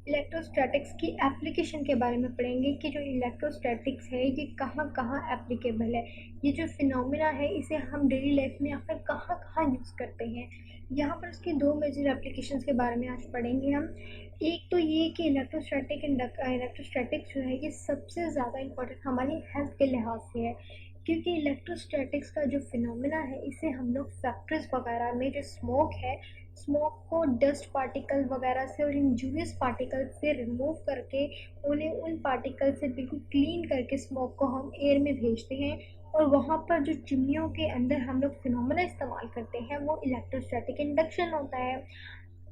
Electrostatics की application के बारे में पढ़ेंगे कि जो इलेक्ट्रोस्टैटिक्स है ये कहाँ कहाँ एप्लीकेबल है। ये जो फिनोमिना है इसे हम डेली लाइफ में आखिर कहाँ कहाँ यूज़ करते हैं। यहाँ पर उसकी दो मेजर एप्लीकेशंस के बारे में आज पढ़ेंगे हम। एक तो ये कि इलेक्ट्रोस्टैटिक्स जो है ये सबसे ज़्यादा इम्पोर्टेंट हमारी हेल्थ के लिहाज से है, क्योंकि इलेक्ट्रोस्टैटिक्स का जो फिनोमिना है इसे हम लोग फैक्ट्रीज वगैरह में जो स्मोक है, स्मोक को डस्ट पार्टिकल वगैरह से और इंजूरियस पार्टिकल से रिमूव करके उन्हें उन पार्टिकल से बिल्कुल क्लीन करके स्मोक को हम एयर में भेजते हैं, और वहाँ पर जो चिमनियों के अंदर हम लोग फिनोमेना इस्तेमाल करते हैं वो इलेक्ट्रोस्टैटिक इंडक्शन होता है।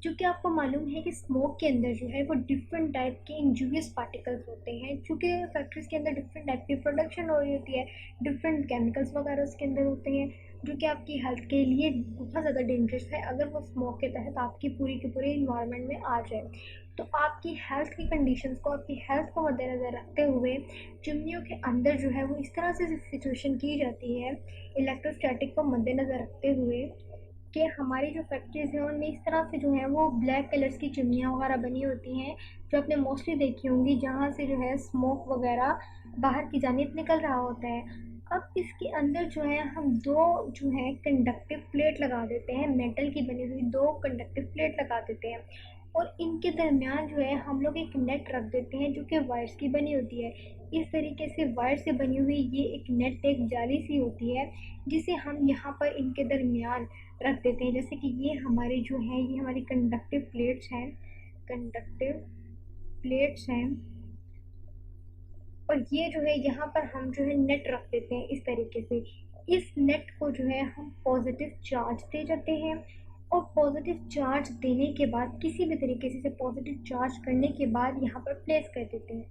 क्योंकि आपको मालूम है कि स्मोक के अंदर जो है वो डिफरेंट टाइप के इंजूरियस पार्टिकल्स होते हैं, क्योंकि फैक्ट्रीज के अंदर डिफरेंट टाइप की प्रोडक्शन हो रही होती है, डिफरेंट केमिकल्स वगैरह उसके अंदर होते हैं जो कि आपकी हेल्थ के लिए बहुत ज़्यादा डेंजरस है अगर वो स्मोक के तहत आपकी पूरी की पूरी इन्वायरमेंट में आ जाए। तो आपकी हेल्थ की कंडीशंस को, आपकी हेल्थ को मद्देनज़र रखते हुए चिमनियों के अंदर जो है वो इस तरह से सिचुएशन की जाती है इलेक्ट्रोस्टैटिक को मद्देनज़र रखते हुए कि हमारी जो फैक्ट्रीज़ हैं उनमें इस तरह से जो है वो ब्लैक कलर्स की चिमनियाँ वगैरह बनी होती हैं जो आपने मोस्टली देखी होंगी, जहाँ से जो है स्मोक वगैरह बाहर की जानिब निकल रहा होता है। अब इसके अंदर जो है हम दो जो है कंडक्टिव प्लेट लगा देते हैं, मेटल की बनी हुई दो कंडक्टिव प्लेट लगा देते हैं, और इनके दरमियान जो है हम लोग एक नेट रख देते हैं जो कि वायर्स की बनी होती है। इस तरीके से वायर से बनी हुई ये एक नेट, एक जाली सी होती है जिसे हम यहाँ पर इनके दरमियान रख देते हैं। जैसे कि ये हमारे जो है ये हमारी कंडक्टिव प्लेट्स हैं, और ये जो है यहाँ पर हम जो है नेट रख देते हैं इस तरीके से। इस नेट को जो है हम पॉजिटिव चार्ज दे जाते हैं, और पॉजिटिव चार्ज देने के बाद किसी भी तरीके से पॉजिटिव चार्ज करने के बाद यहाँ पर प्लेस कर देते हैं।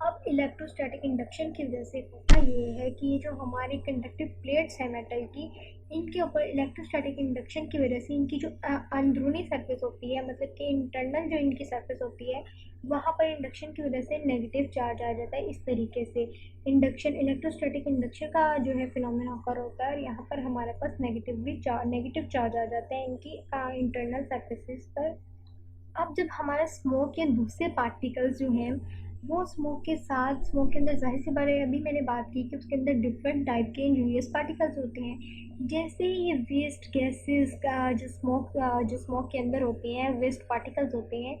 अब इलेक्ट्रोस्टैटिक इंडक्शन की वजह से होता ये है कि ये जो हमारी कंडक्टिव प्लेट्स हैं मेटल की, इनके ऊपर इलेक्ट्रोस्टैटिक इंडक्शन की वजह से इनकी जो अंदरूनी सरफेस होती है, मतलब कि इंटरनल जो इनकी सरफेस होती है, वहाँ पर इंडक्शन की वजह से नेगेटिव चार्ज आ जाता है। इस तरीके से इलेक्ट्रोस्टैटिक इंडक्शन का जो है फिनोमेना ऑकर होता है, और यहाँ पर हमारे पास नेगेटिव चार्ज आ जाते हैं इनकी इंटरनल सरफेसेस पर। अब जब हमारा स्मोक या दूसरे पार्टिकल्स जो हैं वो स्मोक के अंदर, जाहिर सी बात है अभी मैंने बात की कि उसके अंदर डिफरेंट टाइप के इंजूरियस पार्टिकल्स होते हैं। जैसे ही ये वेस्ट गैसेस का जो स्मोक के अंदर होते हैं, वेस्ट पार्टिकल्स होते हैं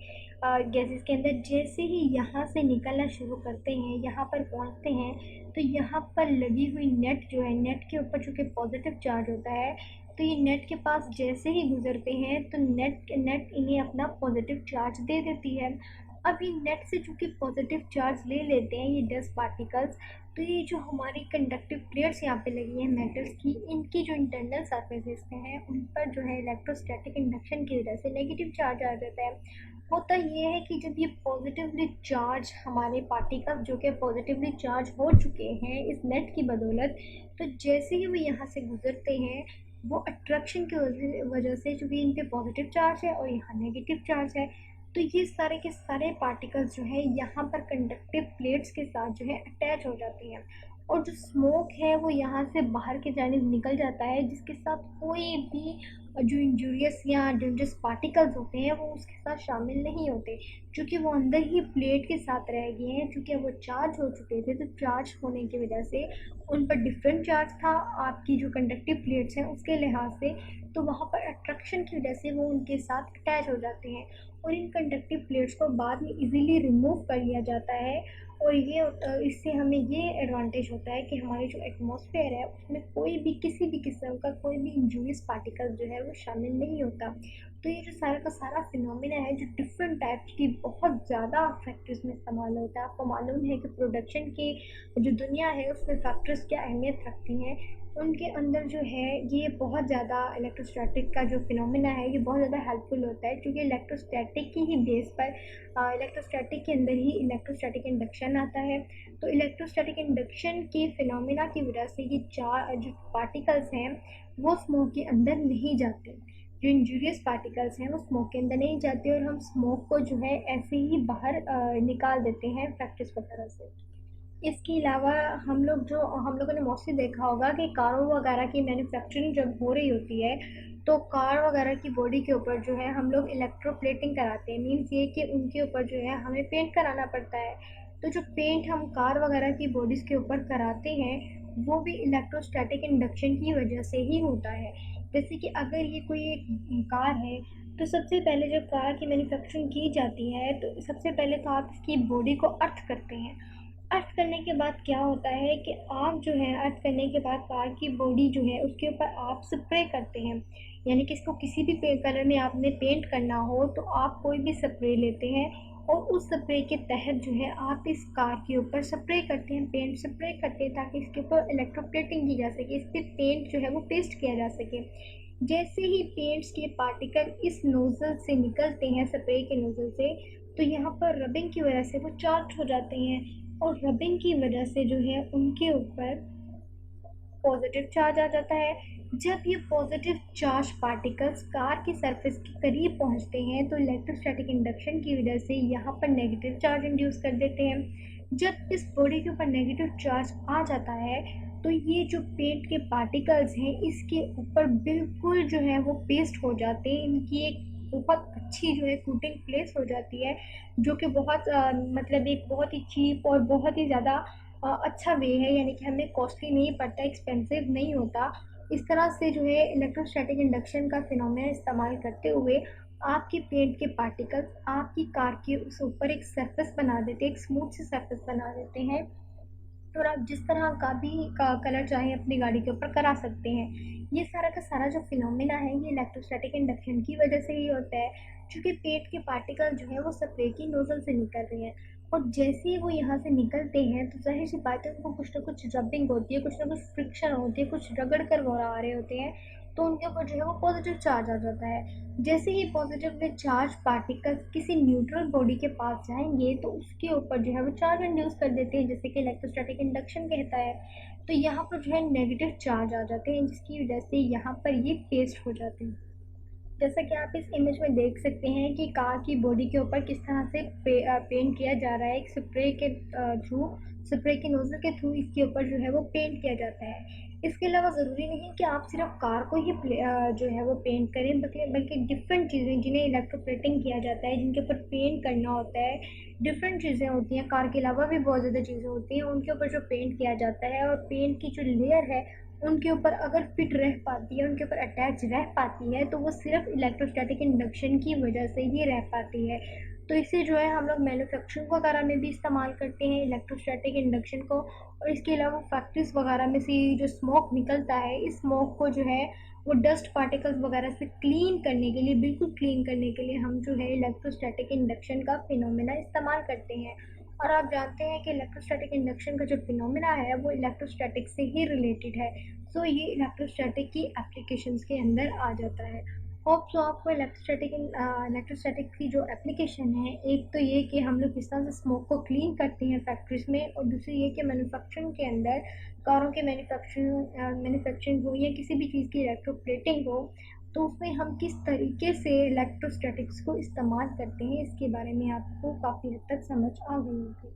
गैसेस के अंदर, जैसे ही यहाँ से निकलना शुरू करते हैं, यहाँ पर पहुँचते हैं, तो यहाँ पर लगी हुई नेट जो है, नेट के ऊपर चूँकि पॉजिटिव चार्ज होता है, तो ये नेट के पास जैसे ही गुजरते हैं तो नेट इन्हें अपना पॉजिटिव चार्ज दे देती है। अब ये नेट से चूँकि पॉजिटिव चार्ज ले लेते हैं ये डस्ट पार्टिकल्स, तो ये जो हमारी कंडक्टिव प्लेट्स यहाँ पे लगी हैं मेटल्स की, इनकी जो इंटरनल सरफेसेस हैं उन पर जो है इलेक्ट्रोस्टैटिक इंडक्शन की वजह से नेगेटिव चार्ज आ जाता है। होता ये है कि जब ये पॉजिटिवली चार्ज हमारे पार्टिकल्स जो कि पॉजिटिवली चार्ज हो चुके हैं इस नेट की बदौलत, तो जैसे ही वो यहाँ से गुजरते हैं, वो अट्रैक्शन की वजह से, चूँकि इन पे पॉजिटिव चार्ज है और यहाँ नेगेटिव चार्ज है, तो ये सारे के सारे पार्टिकल्स जो है यहाँ पर कंडक्टिव प्लेट्स के साथ जो है अटैच हो जाती हैं, और जो स्मोक है वो यहाँ से बाहर की जानिब निकल जाता है, जिसके साथ कोई भी जो इंजूरियस या डेंजरस पार्टिकल्स होते हैं वो उसके साथ शामिल नहीं होते, क्योंकि वो अंदर ही प्लेट के साथ रह गए हैं। क्योंकि वो चार्ज हो चुके थे, तो चार्ज होने की वजह से उन पर डिफरेंट चार्ज था आपकी जो कंडक्टिव प्लेट्स हैं उसके लिहाज से, तो वहाँ पर अट्रैक्शन की वजह से वो उनके साथ अटैच हो जाते हैं, और इन कंडक्टिव प्लेट्स को बाद में इजीली रिमूव कर लिया जाता है। और इससे हमें ये एडवांटेज होता है कि हमारी जो एटमॉस्फेयर है उसमें कोई भी किसी भी किस्म का कोई भी इंजूरियस पार्टिकल जो है वो शामिल नहीं होता। तो ये जो सारा का सारा फिनोमिना है जो डिफरेंट टाइप्स की बहुत ज़्यादा फैक्ट्रीज में इस्तेमाल होता है। आपको मालूम है कि प्रोडक्शन की जो दुनिया है उसमें फैक्ट्रीज क्या अहमियत रखती हैं, उनके अंदर जो है ये बहुत ज़्यादा इलेक्ट्रोस्टैटिक का जो फिनोमिना है ये बहुत ज़्यादा हेल्पफुल होता है, क्योंकि इलेक्ट्रोस्टैटिक की ही बेस पर इलेक्ट्रोस्टैटिक के अंदर ही इलेक्ट्रोस्टैटिक इंडक्शन आता है। तो इलेक्ट्रोस्टैटिक इंडक्शन के फिनोमिना की वजह से ये चार जो पार्टिकल्स हैं वो स्मोक के अंदर नहीं जाते, जो इंजूरियस पार्टिकल्स हैं वो स्मोक के अंदर नहीं जाते, और हम स्मोक को जो है ऐसे ही बाहर निकाल देते हैं फैक्ट्रीज वगैरह से। इसके अलावा हम लोगों ने मोस्टली देखा होगा कि कारों वगैरह की मैन्युफैक्चरिंग जब हो रही होती है तो कार वगैरह की बॉडी के ऊपर जो है हम लोग इलेक्ट्रोप्लेटिंग कराते हैं, मीन्स ये कि उनके ऊपर जो है हमें पेंट कराना पड़ता है। तो जो पेंट हम कार वगैरह की बॉडीज़ के ऊपर कराते हैं वो भी इलेक्ट्रोस्टैटिक इंडक्शन की वजह से ही होता है। जैसे कि अगर ये कोई एक कार है, तो सबसे पहले जब कार की मैन्युफैक्चरिंग की जाती है तो सबसे पहले तो आप इसकी बॉडी को अर्थ करते हैं। अर्थ करने के बाद क्या होता है कि आप जो है अर्थ करने के बाद कार की बॉडी जो है उसके ऊपर आप स्प्रे करते हैं, यानी कि इसको किसी भी कलर में आपने पेंट करना हो तो आप कोई भी स्प्रे लेते हैं और उस स्प्रे के तहत जो है आप इस कार के ऊपर स्प्रे करते हैं, पेंट स्प्रे करते हैं, ताकि इसके ऊपर इलेक्ट्रोप्लेटिंग की जा सके, इस पर पेंट जो है वो पेस्ट किया जा सके। जैसे ही पेंट्स के पार्टिकल इस नोजल से निकलते हैं, स्प्रे के नोजल से, तो यहाँ पर रबिंग की वजह से वो चार्ज हो जाते हैं और रबिंग की वजह से जो है उनके ऊपर पॉजिटिव चार्ज आ जाता है। जब ये पॉजिटिव चार्ज पार्टिकल्स कार की सरफेस के करीब पहुंचते हैं तो इलेक्ट्रोस्टैटिक इंडक्शन की वजह से यहाँ पर नेगेटिव चार्ज इंड्यूस कर देते हैं। जब इस बॉडी के ऊपर नेगेटिव चार्ज आ जाता है तो ये जो पेंट के पार्टिकल्स हैं इसके ऊपर बिल्कुल जो है वो पेस्ट हो जाते हैं, इनकी एक बहुत अच्छी जो है कोटिंग प्लेस हो जाती है, जो कि बहुत मतलब एक बहुत ही चीप और बहुत ही ज़्यादा अच्छा वे है, यानी कि हमें कॉस्टली नहीं पड़ता, एक्सपेंसिव नहीं होता। इस तरह से जो है इलेक्ट्रोस्टैटिक इंडक्शन का फिनोमेना इस्तेमाल करते हुए आपके पेंट के पार्टिकल्स आपकी कार के उस ऊपर एक सरफेस बना देते हैं, एक स्मूथ सी सरफेस बना देते हैं और आप जिस तरह का भी कलर चाहें अपनी गाड़ी के ऊपर करा सकते हैं। ये सारा का सारा जो फिनोमेना है ये इलेक्ट्रोस्टैटिक इंडक्शन की वजह से ही होता है, क्योंकि पेंट के पार्टिकल जो है वो स्प्रे की नोजल से निकल रहे हैं और जैसे ही वो यहाँ से निकलते हैं तो जाहिर सी बात है उनको कुछ ना कुछ रबिंग होती है, कुछ ना कुछ फ्रिक्शन होती है, कुछ रगड़ कर वो आ रहे होते हैं, तो उनके ऊपर जो है वो पॉजिटिव चार्ज आ जाता है। जैसे ही पॉजिटिव में चार्ज पार्टिकल्स किसी न्यूट्रल बॉडी के पास जाएंगे तो उसके ऊपर जो है वो चार्ज इंड्यूस कर देते हैं, जैसे कि इलेक्ट्रोस्टैटिक इंडक्शन कहता है। तो यहाँ पर जो है नेगेटिव चार्ज आ जाते हैं जिसकी वजह से यहाँ पर ये पेस्ट हो जाते हैं। जैसा कि आप इस इमेज में देख सकते हैं कि कार की बॉडी के ऊपर किस तरह से पेंट किया जा रहा है, एक स्प्रे के थ्रू, स्प्रे के नोजल के थ्रू इसके ऊपर जो है वो पेंट किया जाता है। इसके अलावा ज़रूरी नहीं कि आप सिर्फ कार को ही जो है वो पेंट करें, बल्कि डिफरेंट चीज़ें जिन्हें इलेक्ट्रोप्लेटिंग किया जाता है, जिनके ऊपर पेंट करना होता है, डिफरेंट चीज़ें होती हैं, कार के अलावा भी बहुत ज़्यादा चीज़ें होती हैं उनके ऊपर जो पेंट किया जाता है, और पेंट की जो लेयर है उनके ऊपर अगर फिट रह पाती है, उनके ऊपर अटैच रह पाती है, तो वो सिर्फ इलेक्ट्रोस्टैटिक इंडक्शन की वजह से ही रह पाती है। तो इसे जो है हम लोग मैन्युफैक्चरिंग वगैरह में भी इस्तेमाल करते हैं इलेक्ट्रोस्टैटिक इंडक्शन को, और इसके अलावा फैक्ट्रीज वगैरह में से जो स्मोक निकलता है, इस स्मोक को जो है वो डस्ट पार्टिकल्स वगैरह से क्लीन करने के लिए, बिल्कुल क्लीन करने के लिए हम जो है इलेक्ट्रोस्टैटिक इंडक्शन का फिनोमेना इस्तेमाल करते हैं। और आप जानते हैं कि इलेक्ट्रोस्टैटिक इंडक्शन का जो फिनोमेना है वो इलेक्ट्रोस्टैटिक से ही रिलेटेड है। सो ये इलेक्ट्रोस्टैटिक की एप्लीकेशंस के अंदर आ जाता है। होप सो आपको इलेक्ट्रोस्टैटिक की जो एप्लीकेशन है, एक तो ये कि हम लोग किस तरह से स्मोक को क्लीन करते हैं फैक्ट्रीज में, और दूसरी ये कि मैन्युफैक्चरिंग के अंदर कारों के मैन्युफैक्चरिंग हो या किसी भी चीज़ की इलेक्ट्रोप्लेटिंग हो, तो उसमें हम किस तरीके से इलेक्ट्रोस्टैटिक्स को इस्तेमाल करते हैं, इसके बारे में आपको काफ़ी हद तक समझ आ गई होगी।